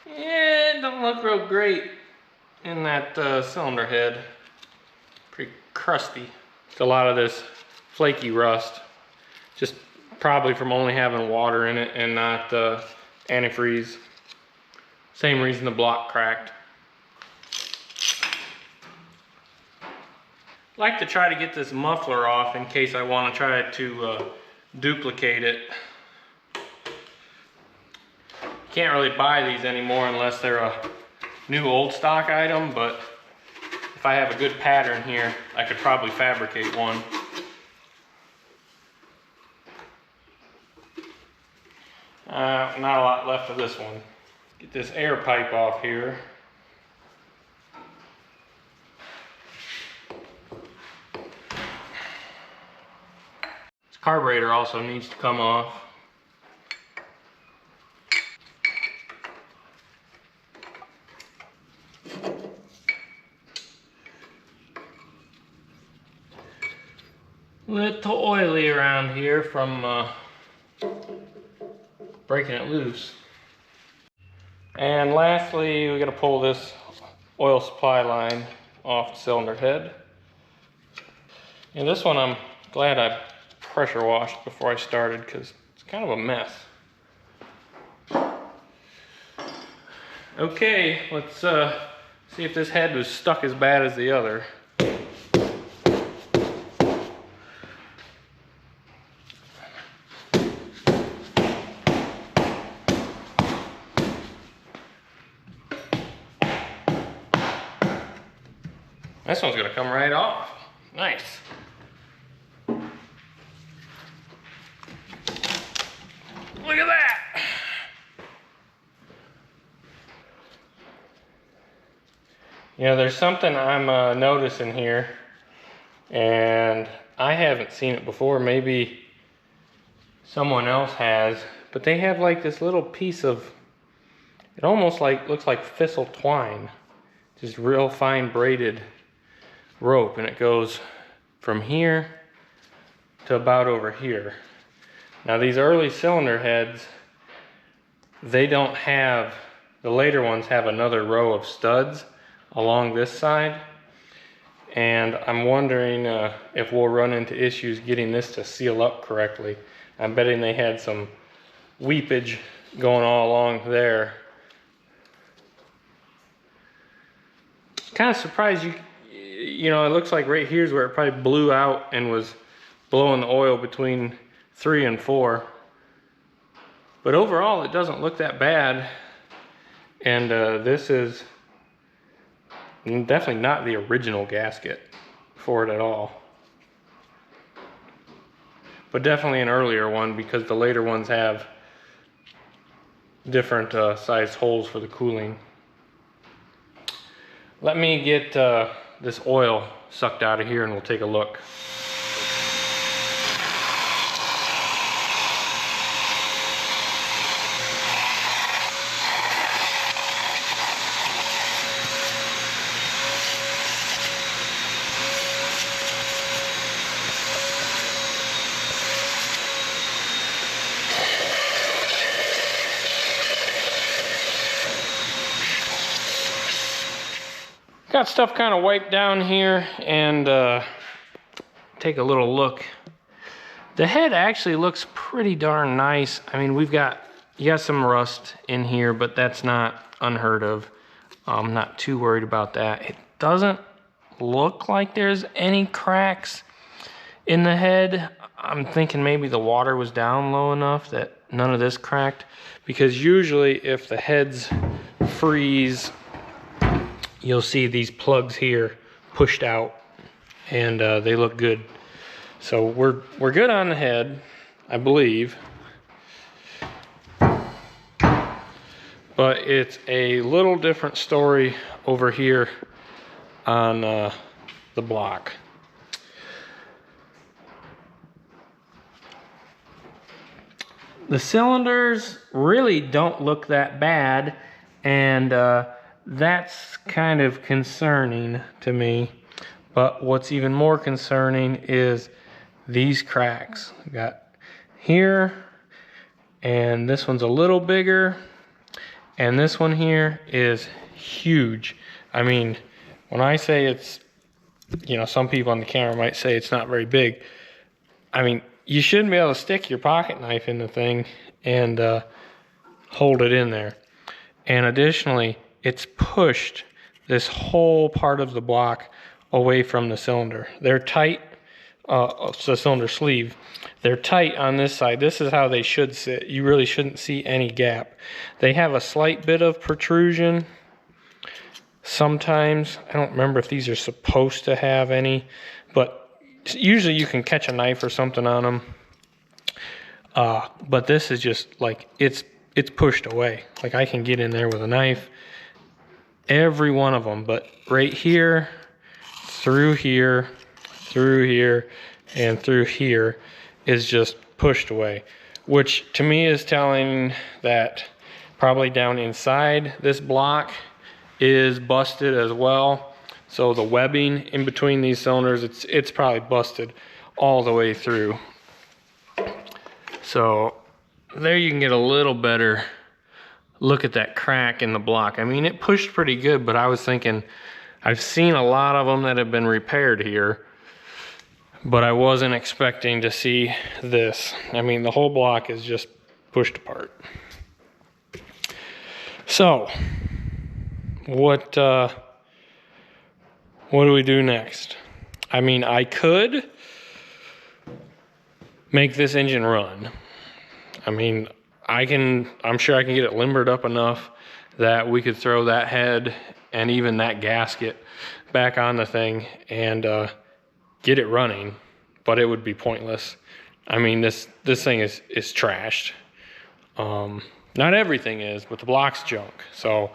Yeah, it don't look real great in that cylinder head. Pretty crusty. It's a lot of this flaky rust, just probably from only having water in it and not antifreeze. Same reason the block cracked. Like to try to get this muffler off in case I want to try to duplicate it. Can't really buy these anymore unless they're a new old stock item, but if I have a good pattern here, I could probably fabricate one. Not a lot left of this one. Get this air pipe off here. This carburetor also needs to come off. Little oily around here from breaking it loose. And lastly, we got to pull this oil supply line off the cylinder head. And this one I'm glad I pressure washed before I started because it's kind of a mess. Okay, let's see if this head was stuck as bad as the other. This one's gonna come right off. Nice. Look at that. You know, there's something I'm noticing here, and I haven't seen it before. Maybe someone else has, but they have like this little piece of, it almost like looks like thistle twine, just real fine braided rope, and it goes from here to about over here. Now these early cylinder heads, they don't have, the later ones have another row of studs along this side, and I'm wondering if we'll run into issues getting this to seal up correctly. I'm betting they had some weepage going all along there. Kind of surprised you know, it looks like right here's where it probably blew out and was blowing the oil between 3 and 4. But overall, it doesn't look that bad. And this is definitely not the original gasket for it at all. But definitely an earlier one, because the later ones have different sized holes for the cooling. Let me get this oil sucked out of here and we'll take a look. Got stuff kind of wiped down here, and take a little look. The head actually looks pretty darn nice. I mean, you got some rust in here, but that's not unheard of. I'm not too worried about that. It doesn't look like there's any cracks in the head. I'm thinking maybe the water was down low enough that none of this cracked, because usually if the heads freeze, you'll see these plugs here pushed out, and they look good. So we're good on the head, I believe. But it's a little different story over here on the block. The cylinders really don't look that bad, and that's kind of concerning to me. But what's even more concerning is these cracks. We got here, and this one's a little bigger, and this one here is huge. I mean, when I say it's, you know, some people on the camera might say it's not very big. I mean, you shouldn't be able to stick your pocket knife in the thing and hold it in there. And additionally, it's pushed this whole part of the block away from the cylinder. They're tight, the cylinder sleeve. They're tight on this side. This is how they should sit. You really shouldn't see any gap. They have a slight bit of protrusion sometimes. I don't remember if these are supposed to have any, but usually you can catch a knife or something on them. But this is just like, it's pushed away. Like I can get in there with a knife. Every one of them, but right here, through here, and through here is just pushed away, which to me is telling that probably down inside this block is busted as well. So the webbing in between these cylinders, it's probably busted all the way through. So there you can get a little better look at that crack in the block. I mean, it pushed pretty good, but I was thinking, I've seen a lot of them that have been repaired here, but I wasn't expecting to see this. I mean, the whole block is just pushed apart. So, what do we do next? I mean, I could make this engine run. I mean, I'm sure I can get it limbered up enough that we could throw that head and even that gasket back on the thing and get it running, but it would be pointless. I mean, this thing is trashed. Not everything is, but the block's junk. So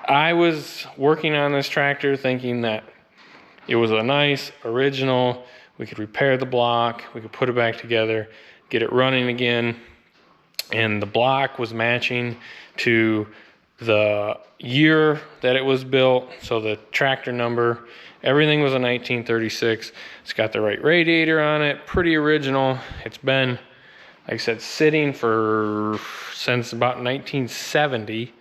I was working on this tractor thinking that it was a nice original. We could repair the block, we could put it back together, get it running again. And the block was matching to the year that it was built. So the tractor number, everything was a 1936. It's got the right radiator on it, pretty original. It's been, like I said, sitting since about 1970.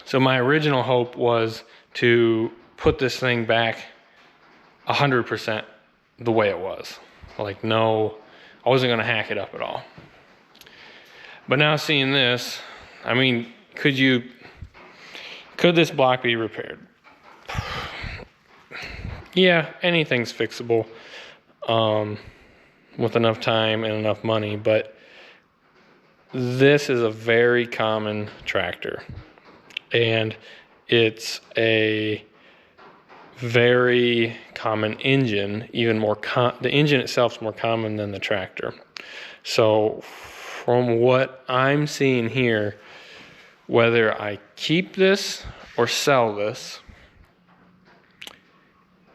So my original hope was to put this thing back 100% the way it was. Like, no, I wasn't gonna hack it up at all. But now seeing this, I mean, could this block be repaired? Yeah, anything's fixable with enough time and enough money, but this is a very common tractor. And it's a very common engine, even more the engine itself is more common than the tractor. So from what I'm seeing here, whether I keep this or sell this,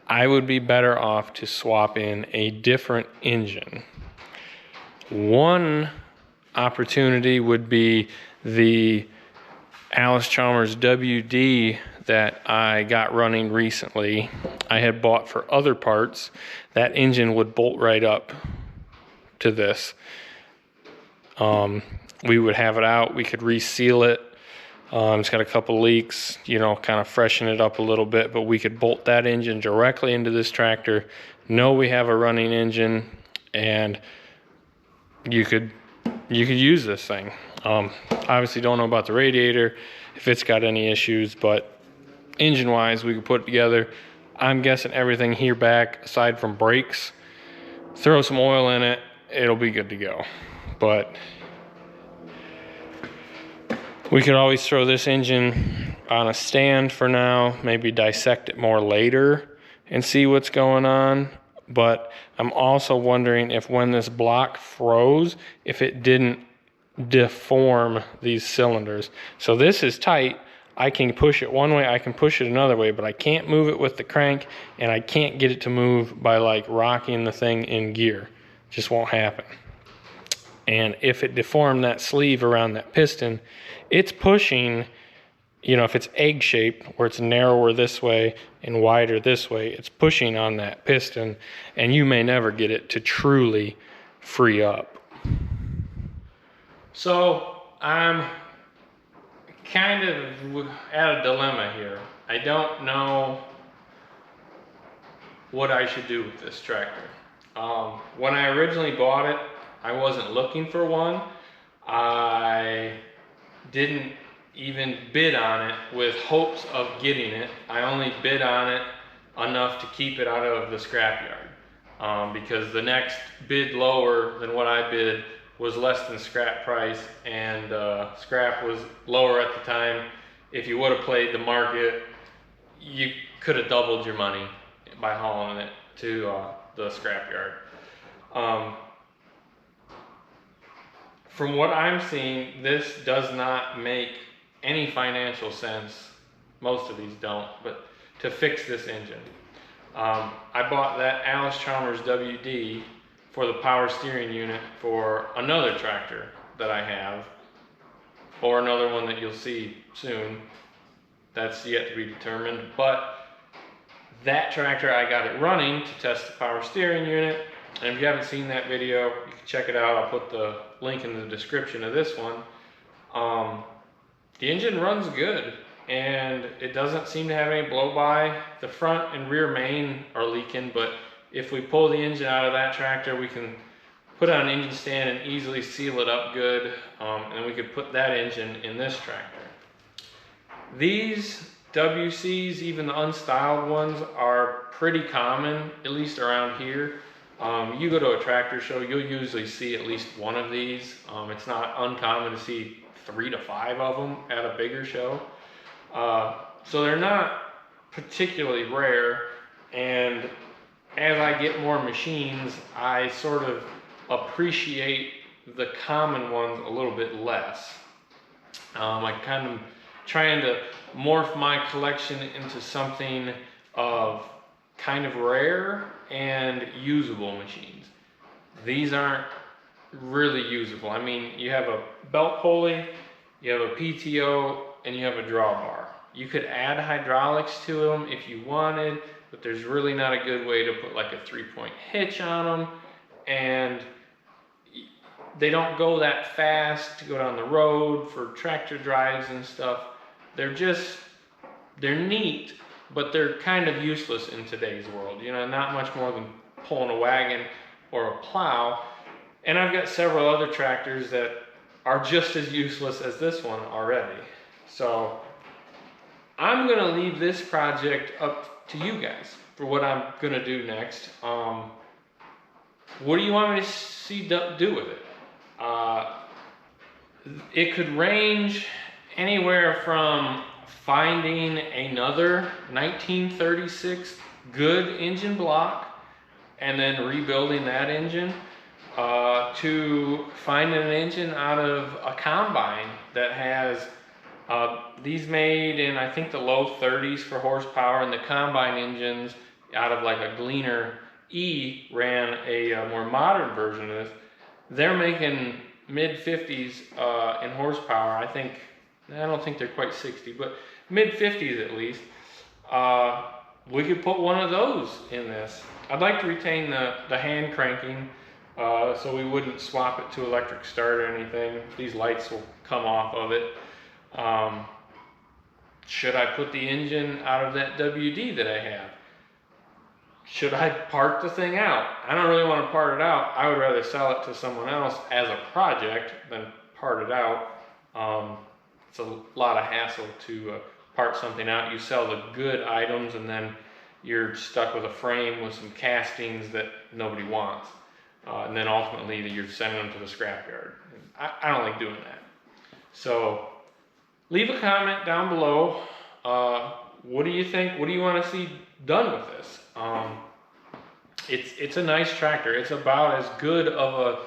I would be better off to swap in a different engine. One opportunity would be the Allis Chalmers WD that I got running recently. I had bought for other parts. That engine would bolt right up to this. We would have it out, we could reseal it. It's got a couple leaks, you know, kind of freshen it up a little bit, but we could bolt that engine directly into this tractor. Know we have a running engine, and you could use this thing. Obviously don't know about the radiator, if it's got any issues, but engine wise we could put it together. I'm guessing everything here back, aside from brakes, throw some oil in it, it'll be good to go. But we could always throw this engine on a stand for now, maybe dissect it more later and see what's going on. But I'm also wondering if when this block froze, if it didn't deform these cylinders. So this is tight. I can push it one way, I can push it another way, but I can't move it with the crank, and I can't get it to move by like rocking the thing in gear. Just won't happen. And if it deformed that sleeve around that piston, it's pushing, you know, if it's egg shaped where it's narrower this way and wider this way, it's pushing on that piston, and you may never get it to truly free up. So I'm kind of at a dilemma here. I don't know what I should do with this tractor. When I originally bought it, I wasn't looking for one. I didn't even bid on it with hopes of getting it. I only bid on it enough to keep it out of the scrapyard, because the next bid lower than what I bid was less than scrap price, and scrap was lower at the time. If you would have played the market, you could have doubled your money by hauling it to the scrapyard. From what I'm seeing, this does not make any financial sense. Most of these don't, but to fix this engine. I bought that Allis Chalmers WD for the power steering unit for another tractor that I have, or another one that you'll see soon. That's yet to be determined, but that tractor I got it running to test the power steering unit. And if you haven't seen that video, you can check it out. I'll put the link in the description of this one. The engine runs good, and it doesn't seem to have any blow-by. The front and rear main are leaking, but if we pull the engine out of that tractor, we can put it on an engine stand and easily seal it up good, and we could put that engine in this tractor. These WCs, even the unstyled ones, are pretty common, at least around here. You go to a tractor show, you'll usually see at least one of these. It's not uncommon to see 3 to 5 of them at a bigger show. So they're not particularly rare, and as I get more machines, I sort of appreciate the common ones a little bit less. I kind of trying to morph my collection into something of kind of rare and usable machines. These aren't really usable. I mean, you have a belt pulley, you have a PTO, and you have a drawbar. You could add hydraulics to them if you wanted, but there's really not a good way to put like a 3-point hitch on them, and they don't go that fast to go down the road for tractor drives and stuff. They're neat, but they're kind of useless in today's world. You know, not much more than pulling a wagon or a plow. And I've got several other tractors that are just as useless as this one already. So I'm gonna leave this project up to you guys for what I'm gonna do next. What do you want me to see do with it? It could range anywhere from finding another 1936 good engine block and then rebuilding that engine, to finding an engine out of a combine that has these made in, I think, the low 30s for horsepower, and the combine engines out of like a Gleaner E ran a more modern version of this. They're making mid 50s in horsepower. I don't think they're quite 60, but mid 50s at least. We could put one of those in this. I'd like to retain the hand cranking, so we wouldn't swap it to electric start or anything. These lights will come off of it. Should I put the engine out of that WD that I have? Should I part the thing out? I don't really want to part it out. I would rather sell it to someone else as a project than part it out. It's a lot of hassle to part something out. You sell the good items and then you're stuck with a frame with some castings that nobody wants. And then ultimately you're sending them to the scrapyard. I don't like doing that. So leave a comment down below. What do you think? What do you want to see done with this? It's a nice tractor. It's about as good of a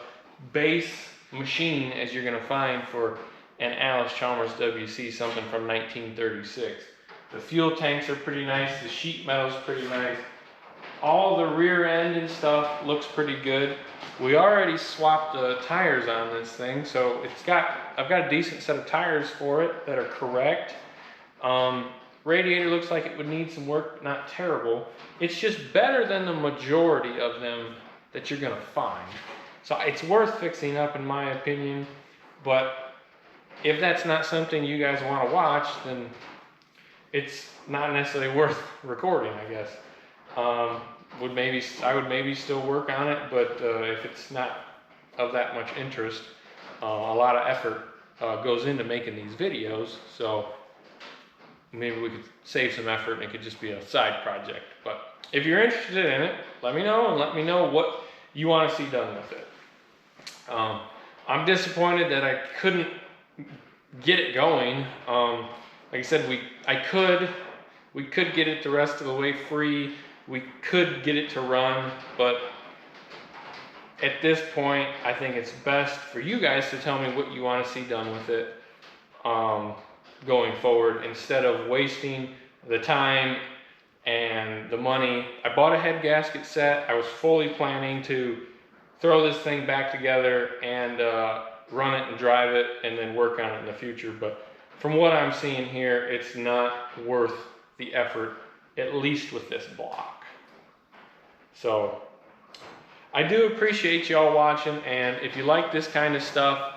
base machine as you're going to find for an Allis Chalmers WC, something from 1936. The fuel tanks are pretty nice. The sheet metal's pretty nice. All the rear end and stuff looks pretty good. We already swapped the tires on this thing, so I've got a decent set of tires for it that are correct. Radiator looks like it would need some work, not terrible. It's just better than the majority of them that you're gonna find. So it's worth fixing up in my opinion, but if that's not something you guys wanna watch, then it's not necessarily worth recording, I guess. I would maybe still work on it, but if it's not of that much interest, a lot of effort goes into making these videos, so maybe we could save some effort and it could just be a side project. But if you're interested in it, let me know, and let me know what you want to see done with it. I'm disappointed that I couldn't get it going. Like I said, we could get it the rest of the way free. We could get it to run, but at this point, I think it's best for you guys to tell me what you want to see done with it going forward, instead of wasting the time and the money. I bought a head gasket set. I was fully planning to throw this thing back together and run it and drive it and then work on it in the future. But from what I'm seeing here, it's not worth the effort, at least with this block. So I do appreciate y'all watching, and if you like this kind of stuff,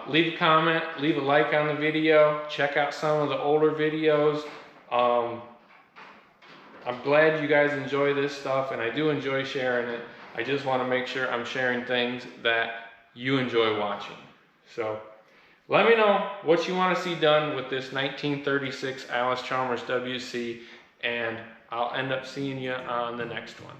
leave a comment, leave a like on the video, check out some of the older videos. I'm glad you guys enjoy this stuff, and I do enjoy sharing it. I just want to make sure I'm sharing things that you enjoy watching. So let me know what you want to see done with this 1936 Allis Chalmers WC, and I'll end up seeing you on the next one.